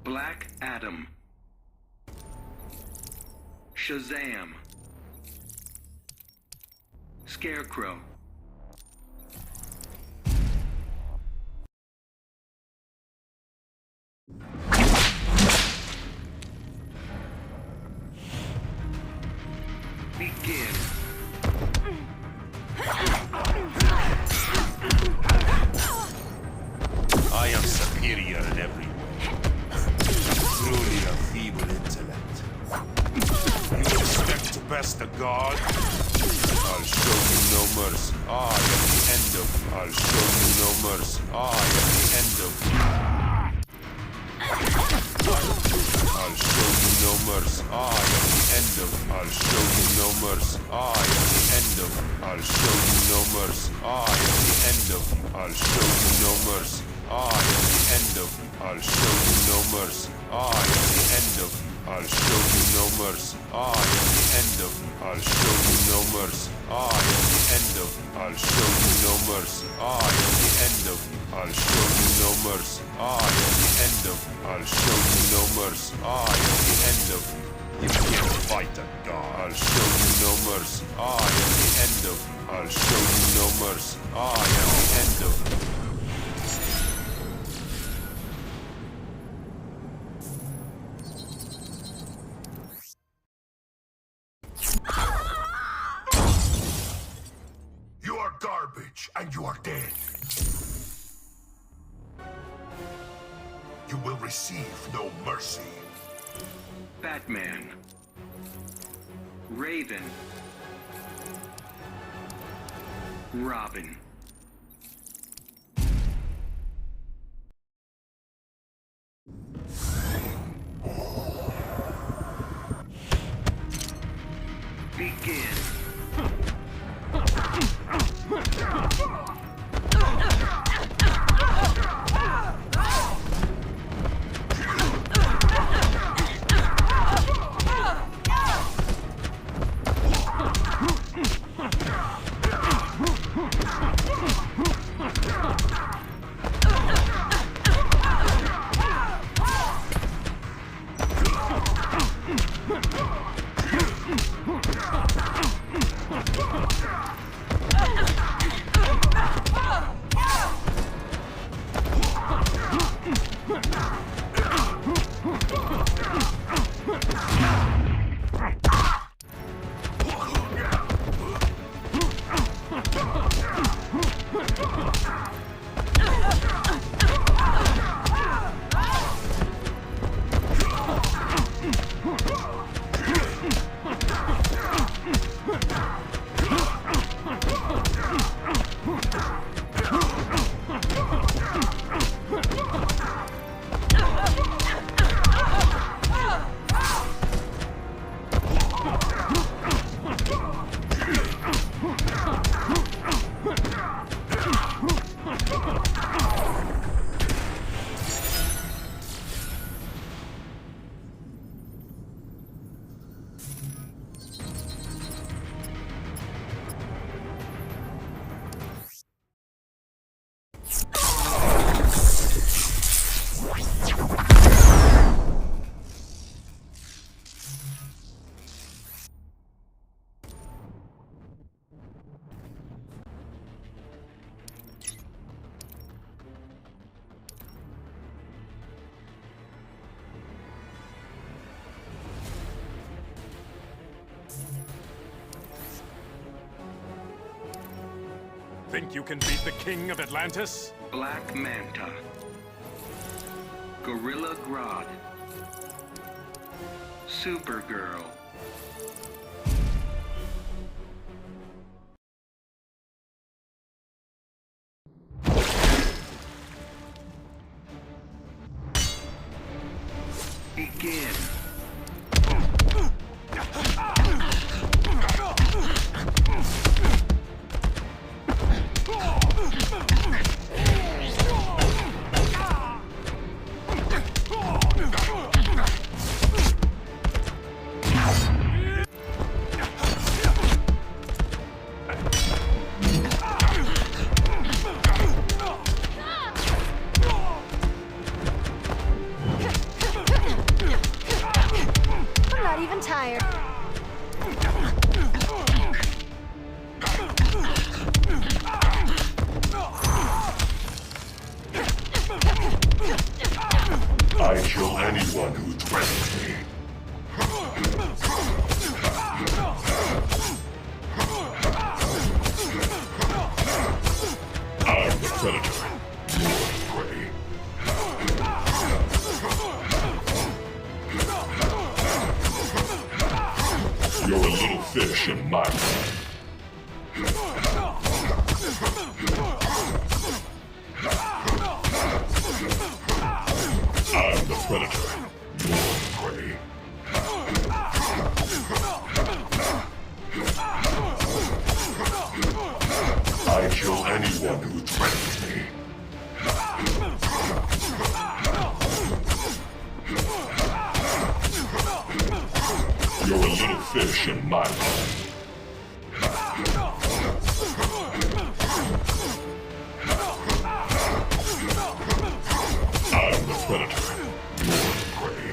Black Adam. Shazam. Scarecrow. Begin. I am superior in every way. Truly a feeble intellect. You expect to best a god? I'll show you no mercy. I am the end of. I'll show you no mercy. I am the end of. I'll show you no mercy. I am the end of. I'll show you no mercy. I am the end of. I'll show you no mercy. I am the end of. I'll show you no mercy. I am the end of. I'll show you no mercy. I am the end of. I'll show you no mercy. I am the end of. I'll show you no mercy. I am the end of. I'll show you no mercy. I am the end of. I'll show you no mercy. I am the end of. I'll show you no mercy. I am the end of. You can't fight a god. I'll show you no mercy. I am the end of. I'll show you no mercy. I am the end of. You are garbage, and you are dead. You will receive no mercy. Batman. Raven. Robin. Begin. Think you can beat the King of Atlantis? Black Manta. Gorilla Grodd. Supergirl. Begin. tired. I kill anyone who threatens me. I'm the predator. You're the prey. You're a little fish in my pond. I'm the predator. You're the prey. I kill anyone who threatens me. You're a little fish in my pond. I'm the predator. You're the prey.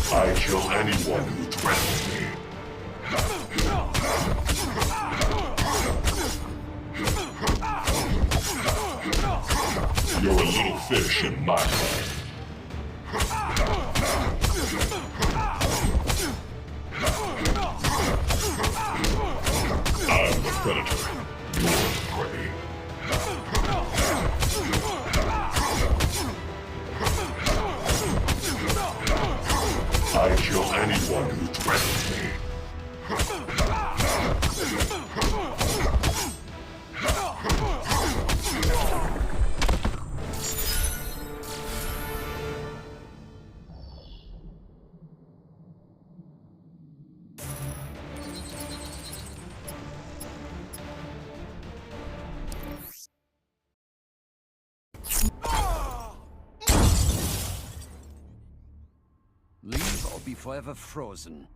I kill anyone who threatens me. You're a little fish in my pond. I'm the predator. You're the prey. I kill anyone who threatens me. Leave or be forever frozen.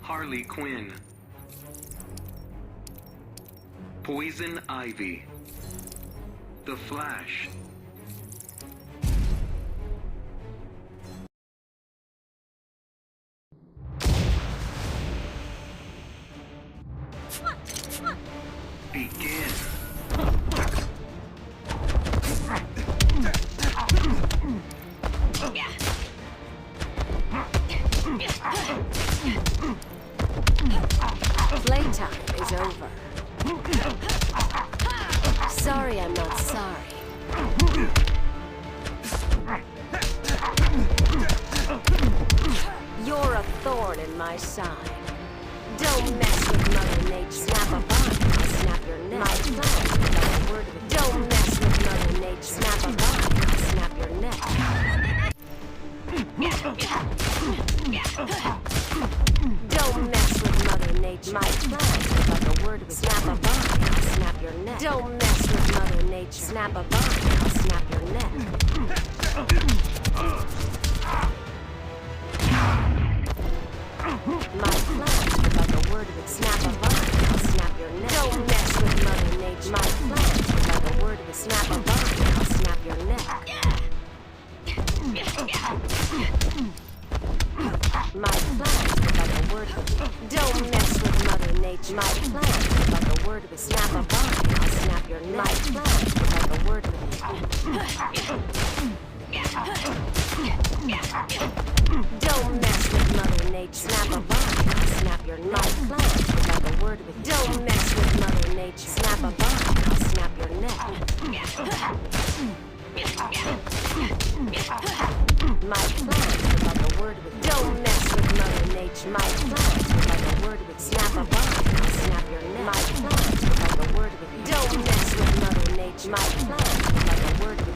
Harley Quinn. Poison Ivy. The Flash. Begin. Playtime is over. Sorry, I'm not sorry. You're a thorn in my side. Don't mess with Mother Nature. Snap a vine, I'll snap your neck. My plan, without a word of it. Don't mess with Mother Nature. Snap a vine, I'll snap your neck. Don't mess with Mother Nature. My plan, without a word of it. Snap a vine, I'll snap your neck. Don't mess with Mother Nature. Snap a vine, I'll snap your neck. My plan, without a word of it. Snap a vine, I'll snap your neck. Don't mess with Mother Nature. My plan, without a word of it. Snap a vine, I'll snap your neck. My plans without a word of it. Don't mess with Mother Nature. My plans without a word of it. Snap a vine, I'll snap your neck. My plans without a word of it. Don't mess with Mother Nature. Snap a vine, I'll snap your neck. My plans without a word of it. Don't mess with Mother Nature. Snap a vine, I'll snap your neck. My plans without a word of it. Don't mess with Mother Nature. My plans without a word of it. Snap a vine, I'll snap your neck. My plans without a word of it. Don't mess with Mother Nature. My plans without a word of it.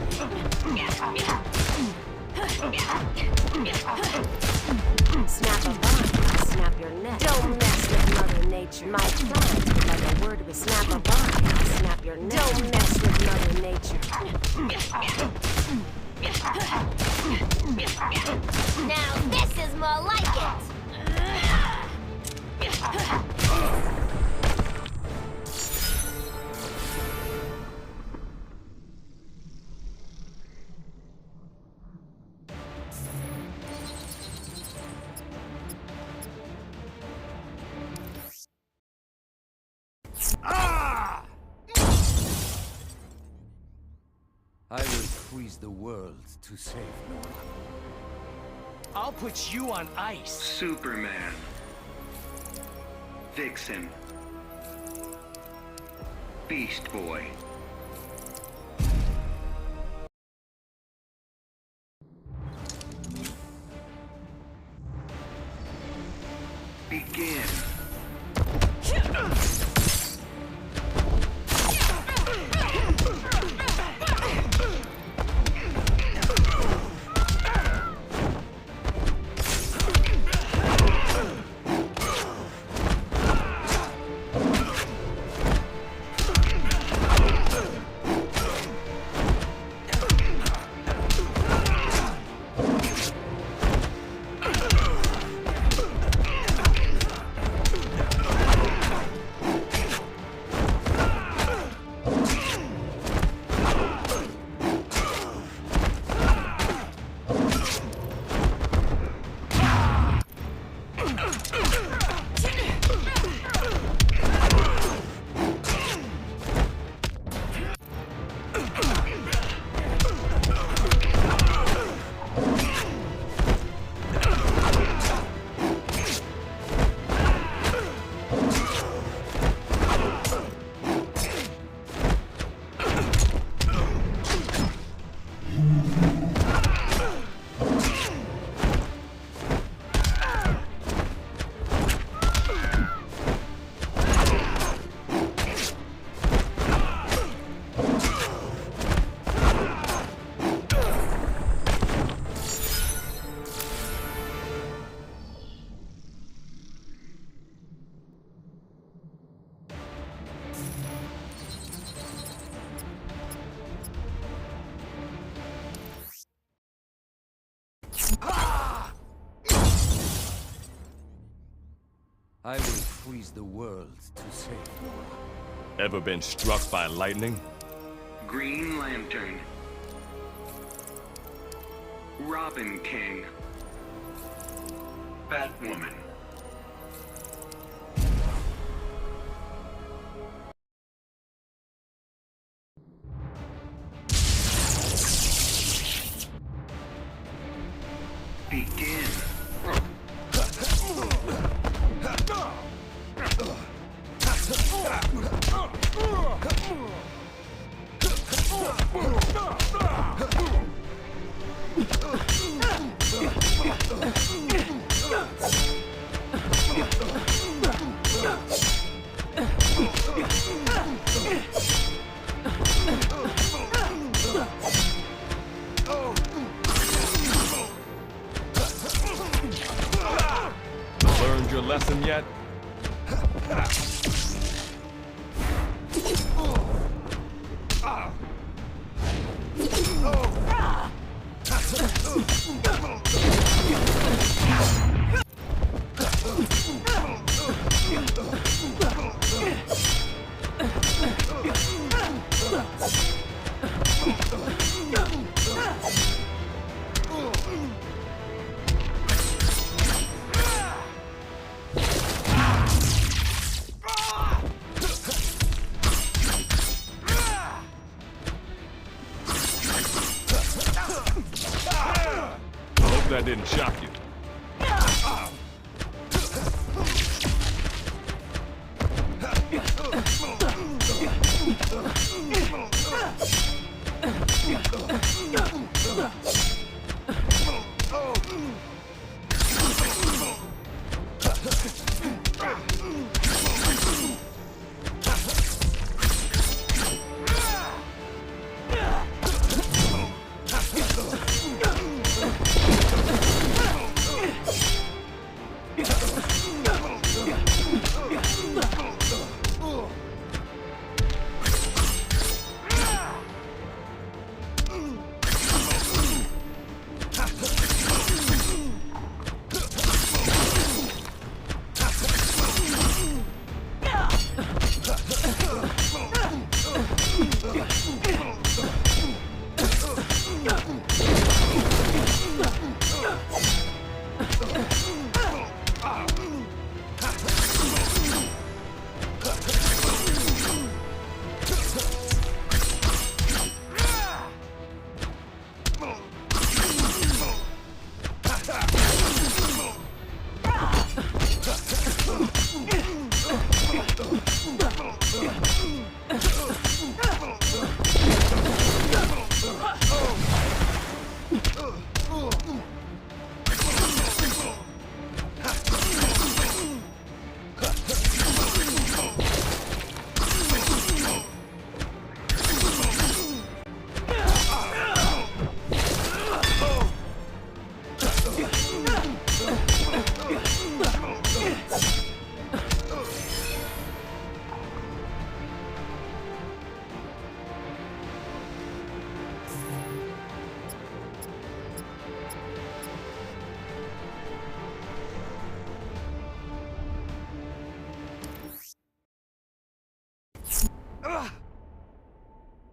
Snap a vine, I'll snap your neck. Don't mess with Mother Nature. My plans without a word of it. Snap a vine, I'll snap your neck. Don't mess with Mother Nature. Now this is more like it! freeze the world to save Nora. I'll put you on ice. Superman. Vixen. Beast Boy. Begin. I will freeze the world to save Nora. Ever been struck by lightning? Green Lantern. Robin King. Batwoman. Begin. Learned your lesson yet? Hope that didn't shock you.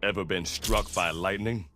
Ever been struck by lightning?